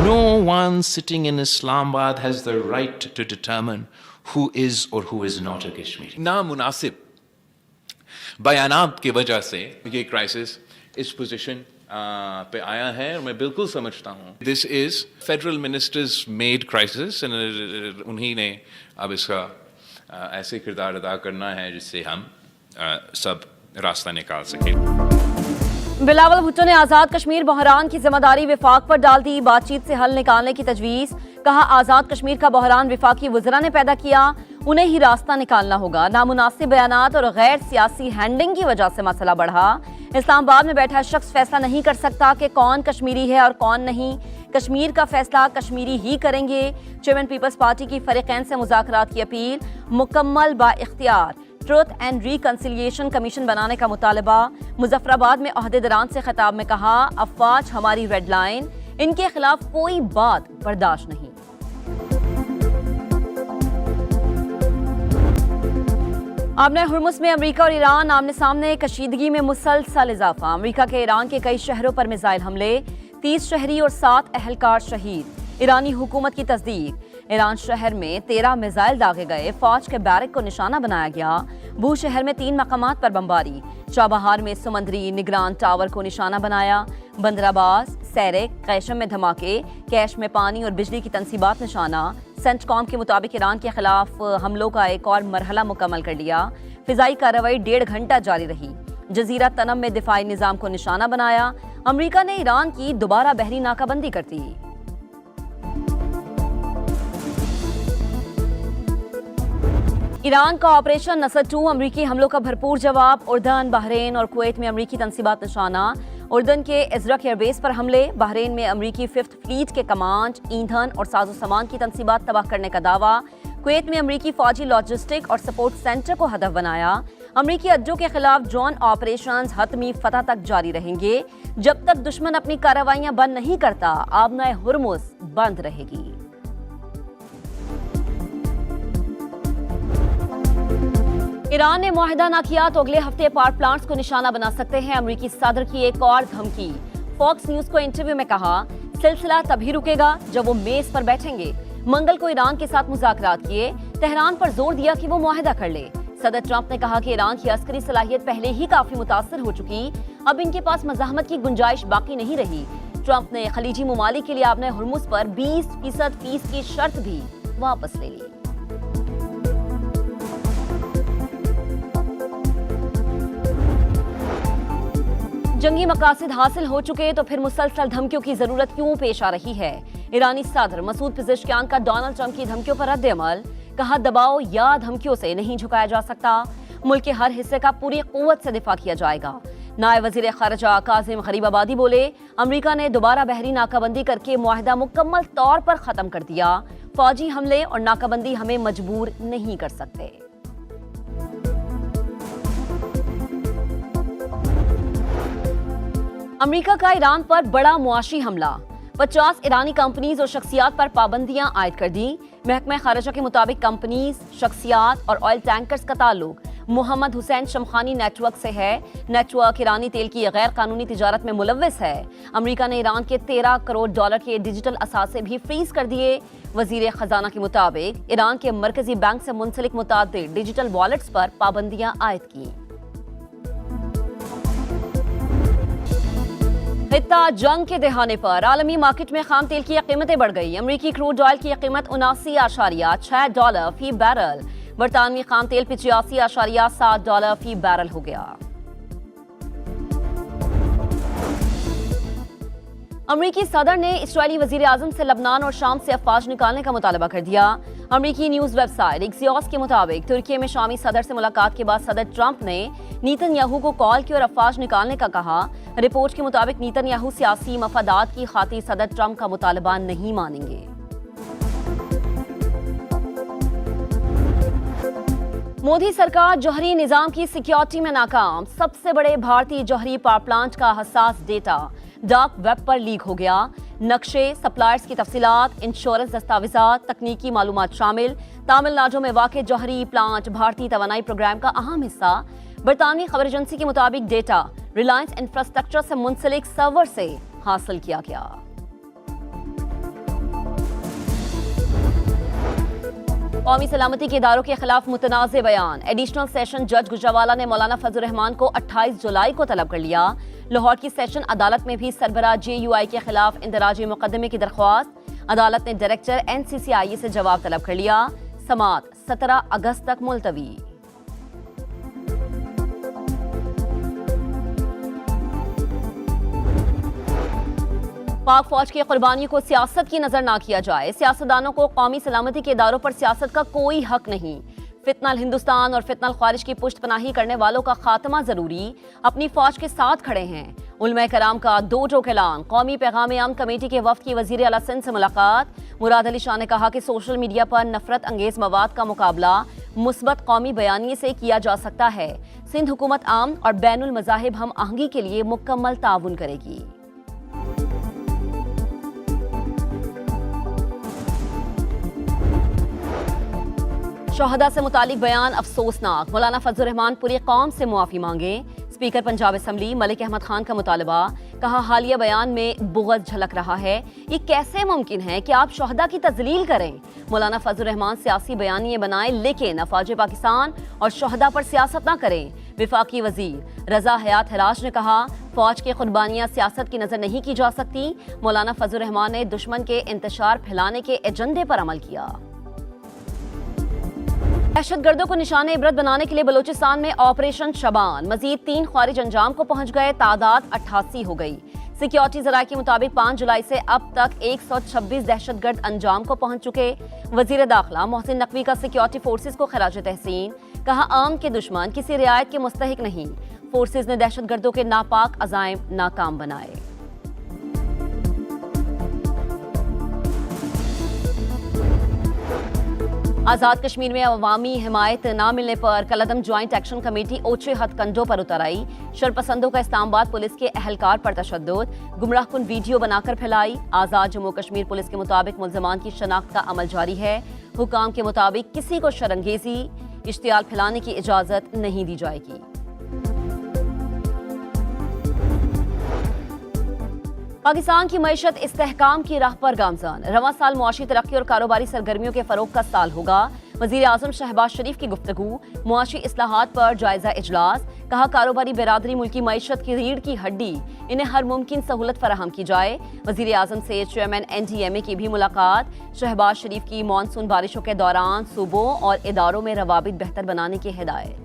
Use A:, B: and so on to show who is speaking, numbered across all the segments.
A: No one sitting in Islamabad has the right to determine who is or who is not a Kashmiri. नामुनासिब बयानात की वजह से ये crisis इस position पे आया है और मैं बिल्कुल समझता हूँ this is federal ministers made crisis, उन्हीं ने अब इसका ऐसे किरदार अदा करना है जिससे हम सब रास्ता निकाल सकें।
B: बिलावल भुट्टो ने आज़ाद कश्मीर बहरान की जिम्मेदारी विफाक पर डाल दी, बातचीत से हल निकालने की तजवीज़। कहा आज़ाद कश्मीर का बहरान विफाकी वज़रा ने पैदा किया, उन्हें ही रास्ता निकालना होगा। नामुनासिब बयानात और गैर सियासी हैंडिंग की वजह से मसला बढ़ा। इस्लामाबाद में बैठा शख्स फैसला नहीं कर सकता कि कौन कश्मीरी है और कौन नहीं। कश्मीर का फैसला कश्मीरी ही करेंगे। चेयरमैन पीपल्स पार्टी की फरीकैन से मुज़ाकरात की अपील। मुकम्मल बाइख्तियार ट्रुथ एंड रिकंसिलिएशन कमीशन बनाने का मुतालबा। मुजफ्फराबाद में ओहदेदारान से खिताब में कहा अफवाज हमारी रेड लाइन, इनके खिलाफ कोई बात बर्दाश्त नहीं। आमने हुर्मुज़ में अमेरिका और ईरान आमने सामने, कशीदगी में मुसलसल इजाफा। अमेरिका के ईरान के कई शहरों पर मिसाइल हमले, 30 शहरी और 7 अहलकार शहीद। ईरानी हुकूमत की तस्दीक, ईरान शहर में 13 मिसाइल दागे गए, फौज के बैरक को निशाना बनाया गया। बू शहर में 3 मकामात पर बमबारी, चाबहार में सुमंदरी निगरान टावर को निशाना बनाया। बंदराबाज, सैरिक, कैशम में धमाके, कैश में पानी और बिजली की तनसीबात निशाना। सेंटकॉम के मुताबिक ईरान के खिलाफ हमलों का एक और मरहला मुकम्मल कर लिया। फिजाई कार्रवाई 1.5 घंटा जारी रही। जजीरा तनम में दिफाई निजाम को निशाना बनाया। अमेरिका ने ईरान की दोबारा बहरी नाकाबंदी कर दी। ईरान का ऑपरेशन नसर 2 अमरीकी हमलों का भरपूर जवाब। उर्दन, बहरीन और कुवैत में अमरीकी तनसीबात निशाना। उर्दन के इजरक एयरबेस पर हमले, बहरीन में अमरीकी 5th फ्लीट के कमांड, ईंधन और साजो सामान की तनसीबात तबाह करने का दावा। कुवैत में अमरीकी फौजी लॉजिस्टिक और सपोर्ट सेंटर को हदफ बनाया। अमरीकी अड्डों के खिलाफ ड्रोन ऑपरेशंस हतमी फतह तक जारी रहेंगे। जब तक दुश्मन अपनी कार्रवाइयां बंद नहीं करता, आबनाए हुर्मुज़ बंद रहेगी। ईरान ने मुआहिदा ना किया तो अगले हफ्ते पावर प्लांट्स को निशाना बना सकते हैं, अमरीकी सदर की एक और धमकी। फॉक्स न्यूज को इंटरव्यू में कहा सिलसिला तभी रुकेगा जब वो मेज पर बैठेंगे। मंगल को ईरान के साथ मुज़ाकरात किए, तेहरान पर जोर दिया कि वो मुआहिदा कर ले। सदर ट्रंप ने कहा कि ईरान की अस्करी सलाहियत पहले ही काफी मुतासर हो चुकी, अब इनके पास मज़ाहमत की गुंजाइश बाकी नहीं रही। ट्रंप ने खलीजी ममालिक के लिए आपने हुर्मुज़ पर 20% फीस की शर्त भी वापस ले ली। जंगी मकासद हासिल हो चुके तो फिर मुसलसल धमकियों की जरूरत क्यों पेश आ रही है? ईरानी सदर मसूद पिज़ेश्कियान का डोनाल्ड ट्रंप की धमकियों पर रद्द अमल। कहा दबाव या धमकियों से नहीं झुकाया जा सकता, मुल्क के हर हिस्से का पूरी कुव्वत से दिफा किया जाएगा। नायब वजीर खारजा काजिम गरीबाबादी बोले अमरीका ने दोबारा बहरी नाकाबंदी करके मुआहिदा मुकम्मल तौर पर खत्म कर दिया। फौजी हमले और नाकाबंदी हमें मजबूर नहीं कर सकते। अमेरिका का ईरान पर बड़ा मुआशी हमला, 50 ईरानी कंपनीज और शख्सियात पर पाबंदियां आयद कर दी। महकमा खारजा के मुताबिक कंपनीज, शख्सियात और ऑयल टैंकर्स का ताल्लुक मोहम्मद हुसैन शमखानी नेटवर्क से है। नेटवर्क ईरानी तेल की गैर कानूनी तिजारत में मुलव्वस है। अमेरिका ने ईरान के $13 करोड़ के डिजिटल असासे भी फ्रीज कर दिए। वजीर खजाना के मुताबिक ईरान के मरकजी बैंक से मुंसलिक मुतादिद डिजिटल वॉलेट्स पर पाबंदियां आयद की। खित्ता जंग के दहाने पर आलमी मार्केट में खाम तेल की कीमतें बढ़ गई। अमरीकी क्रूड ऑयल की कीमत $79.6 फी बैरल, बरतानवी खाम तेल $85.7 फी बैरल हो गया। अमरीकी सदर ने इस्राएली वजीर आजम से लबनान और शाम से अफवाज निकालने का मुतालबा कर दिया। अमरीकी न्यूज वेबसाइट एक्सियोस के मुताबिक तुर्की में शामी सदर से मुलाकात के बाद सदर ट्रंप ने नेतन्याहू को कॉल की और अफवाज निकालने का कहा। रिपोर्ट के मुताबिक नेतन्याहू सियासी मफादात की खातिर सदर ट्रंप का मुतालबा नहीं मानेंगे। मोदी सरकार जौहरी निजाम की सिक्योरिटी में नाकाम। सबसे बड़े भारतीय जौहरी पावर प्लांट का हसास डेटा डार्क वेब पर लीक हो गया। नक्शे, सप्लायर्स की तफसीलात, इंश्योरेंस दस्तावेजात, तकनीकी मालूमात शामिल। तमिलनाडु में वाक़ जौहरी प्लांट भारतीय तवानाई प्रोग्राम का अहम हिस्सा। बरतानवी खबर एजेंसी के मुताबिक डेटा रिलायंस इंफ्रास्ट्रक्चर से मुंसलिक सर्वर से हासिल किया गया। कौमी सलामती के इदारों के खिलाफ मुतनाज़ बयान। एडिशनल सेशन जज गुजरावाला ने मौलाना फजल रहमान को 28 जुलाई को तलब कर लिया। लाहौर की सेशन अदालत में भी सरबराह JUI के खिलाफ इंदराजी मुकदमे की दरख्वास्त। अदालत ने डायरेक्टर NCCIE से जवाब तलब कर लिया। समात 17 अगस्त तक मुलतवी। पाक फौज की कुर्बानियों को सियासत की नजर ना किया जाए। सियासतदानों को कौमी सलामती के इदारों पर सियासत का कोई हक नहीं। फितनल हिंदुस्तान और फितनल ख्वारिज की पुष्ट पनाही करने वालों का खात्मा जरूरी। अपनी फौज के साथ खड़े हैं। उलमा कराम का दो टोक ऐलान। कौमी पैगाम अमन कमेटी के वफ्द की वजीर आला सिंध से मुलाकात। मुराद अली शाह ने कहा कि सोशल मीडिया पर नफरत अंगेज मवाद का मुकाबला मुस्बत कौमी बयानिए से किया जा सकता है। सिंध हुकूमत आम और बैनुल मज़ाहिब हम आहंगी के लिए मुकम्मल ताउन करेगी। शोहदा से मुतालिक बयान अफसोसनाक। मौलाना फजल रहमान पूरी कौम से मुआफी मांगे। स्पीकर पंजाब असम्बली मलिक अहमद खान का मुतालबा। कहा हालिया बयान में बुग़्ज़ झलक रहा है। ये कैसे मुमकिन है कि आप शोहदा की तजलील करें। मौलाना फजल रहमान सियासी बयानिए बनाएं लेकिन अफवाज पाकिस्तान और शोहदा पर सियासत ना करें। विफाकी वजीर रजा हयात हराज ने कहा फौज की कुर्बानियां सियासत की नजर नहीं की जा सकती। मौलाना फजल रहमान ने दुश्मन के इंतशार फैलाने के एजेंडे पर अमल किया। दहशतगर्दों को निशाने इबरत बनाने के लिए बलूचिस्तान में ऑपरेशन शबान। मजीद 3 ख्वारिज अंजाम को पहुंच गए। तादाद 88 हो गई। सिक्योरिटी जराये के मुताबिक 5 जुलाई से अब तक 126 दहशतगर्द अंजाम को पहुंच चुके। वजीर दाखिला मोहसिन नकवी का सिक्योरिटी फोर्सेज को खराज तहसीन। कहा आम के दुश्मन किसी रियायत के मुस्तहिक नहीं। फोर्सेज ने दहशतगर्दों के नापाक अजाइम नाकाम बनाए। आज़ाद कश्मीर में अवामी हिमायत न मिलने पर कलदम ज्वाइंट एक्शन कमेटी ओछे हथकंडों पर उतर आई। शरपसंदों का इस्लामाबाद पुलिस के अहलकार पर तशद्दुद। गुमराहकुन वीडियो बनाकर फैलाई। आज़ाद जम्मू कश्मीर पुलिस के मुताबिक मुल्ज़िमान की शनाख्त का अमल जारी है। हुकाम के मुताबिक किसी को शरंगेजी इश्तियाल फैलाने की इजाज़त नहीं दी जाएगी। पाकिस्तान की मईशत इस्तेहकाम की राह पर गामजान। रवां साल मुआशी तरक्की और कारोबारी सरगर्मियों के फरोग का साल होगा। वजीर आजम शहबाज शरीफ की गुफ्तगू। मुआशी इस्लाहात पर जायजा इजलास। कहा कारोबारी बिरादरी मुल्की मईशत की रीढ़ की हड्डी। इन्हें हर मुमकिन सहूलत फराहम की जाए। वजीर आजम से चेयरमैन NDMA की भी मुलाकात। शहबाज शरीफ की मानसून बारिशों के दौरान सूबों और इदारों में रवाबित बेहतर बनाने की हिदायत।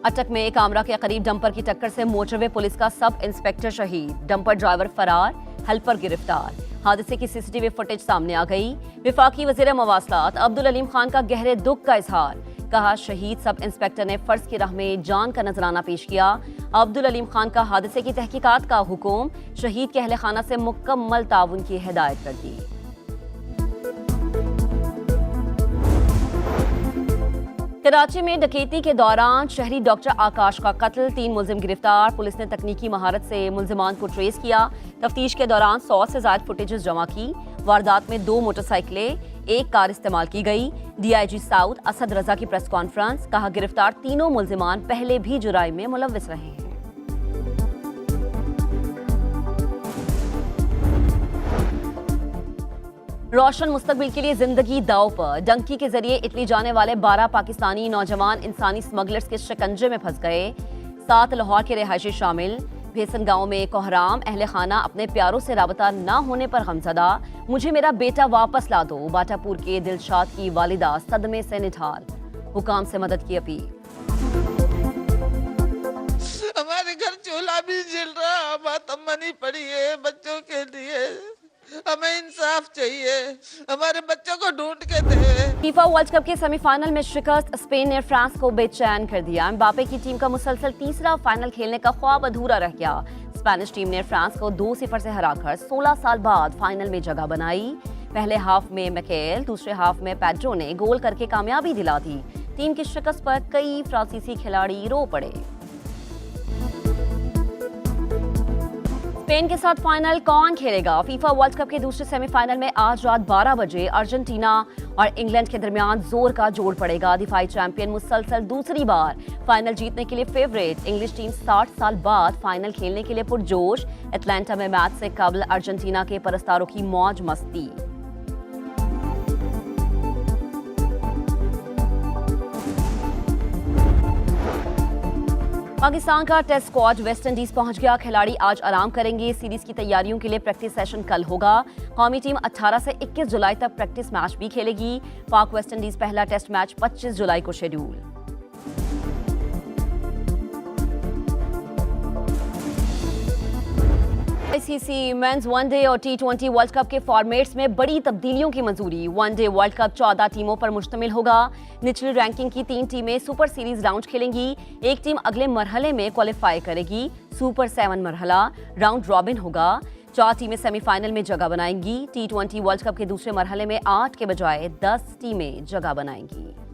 B: अटक में एक आमरा के करीब डंपर की टक्कर से मोटरवे पुलिस का सब इंस्पेक्टर शहीद। डंपर ड्राइवर फरार, हेल्पर गिरफ्तार। हादसे की CCTV फुटेज सामने आ गई। विफाकी वजीर मवासलात अब्दुल अलीम खान का गहरे दुख का इजहार। कहा शहीद सब इंस्पेक्टर ने फर्ज की राह में जान का नजराना पेश किया। अब्दुल अलीम खान का हादसे की तहकीकात का हुक्म। शहीद के अहले खाना से मुकम्मल ताउन की हिदायत कर दी। कराची में डकैती के दौरान शहरी डॉक्टर आकाश का कत्ल। 3 मुलजिम गिरफ्तार। पुलिस ने तकनीकी महारत से मुलजिमान को ट्रेस किया। तफ्तीश के दौरान 100 से ज्यादा फुटेजेस जमा की। वारदात में 2 मोटरसाइकिलें, 1 कार इस्तेमाल की गई। DIG साउथ असद रजा की प्रेस कॉन्फ्रेंस। कहा गिरफ्तार तीनों मुलजिमान पहले भी जुराइम में मुलव्विस रहे हैं। रोशन मुस्तकबिल के लिए जिंदगी दाव पर। डंकी के जरिए इटली जाने वाले 12 पाकिस्तानी नौजवान इंसानी स्मगलर्स के शिकंजे में फंस गए। 7 लाहौर के रिहायशी शामिल। भेसन गांव में कोहराम। अहले खाना अपने प्यारों से राबता न होने पर गमजदा। मुझे मेरा बेटा वापस ला दो। बाटापुर के दिलशाद की वालिदा सदमे से निठाल। हुकाम से मदद की अपील।
C: हमारे घर चूल्हा भी जल रहा, बात मनी पड़ी है बच्चों के लिए। हमें इंसाफ चाहिए। हमारे बच्चों को ढूंढ के दे।
B: फीफा वर्ल्ड कप के सेमीफाइनल में शिकस्त। स्पेन ने फ्रांस को बेचैन कर दिया। एम्बापे की टीम का मुसलसल तीसरा फाइनल खेलने का ख्वाब अधूरा रह गया। स्पेनिश टीम ने फ्रांस को 2-0 से हराकर 16 साल बाद फाइनल में जगह बनाई। पहले हाफ में मैकेल, दूसरे हाफ में पेड्रो ने गोल करके कामयाबी दिला दी। टीम की शिकस्त पर कई फ्रांसीसी खिलाड़ी रो पड़े। स्पेन के साथ फाइनल कौन खेलेगा? फीफा वर्ल्ड कप के दूसरे सेमीफाइनल में आज रात 12 बजे अर्जेंटीना और इंग्लैंड के दरमियान जोर का जोड़ पड़ेगा। दिफाई चैंपियन मुसलसल दूसरी बार फाइनल जीतने के लिए फेवरेट। इंग्लिश टीम 60 साल बाद फाइनल खेलने के लिए पुरजोश। एटलांटा में मैच से कबल अर्जेंटीना के परस्तारों की मौज मस्ती। पाकिस्तान का टेस्ट स्क्वाड वेस्ट इंडीज पहुंच गया। खिलाड़ी आज आराम करेंगे। सीरीज की तैयारियों के लिए प्रैक्टिस सेशन कल होगा। कौमी टीम 18 से 21 जुलाई तक प्रैक्टिस मैच भी खेलेगी। पाक वेस्ट इंडीज पहला टेस्ट मैच 25 जुलाई को शेड्यूल। आईसीसी मेंस वनडे और टी20 वर्ल्ड कप के फॉर्मेट्स में बड़ी तब्दीलियों की मंजूरी। वनडे वर्ल्ड कप 14 टीमों पर मुश्तमिल होगा। निचली रैंकिंग की 3 टीमें सुपर सीरीज राउंड खेलेंगी। एक टीम अगले मरहले में क्वालिफाई करेगी। सुपर 7 मरहला राउंड रॉबिन होगा। 4 टीमें सेमीफाइनल में जगह बनाएंगी। टी20 वर्ल्ड कप के दूसरे मरहले में 8 के बजाय 10 टीमें जगह बनाएंगी।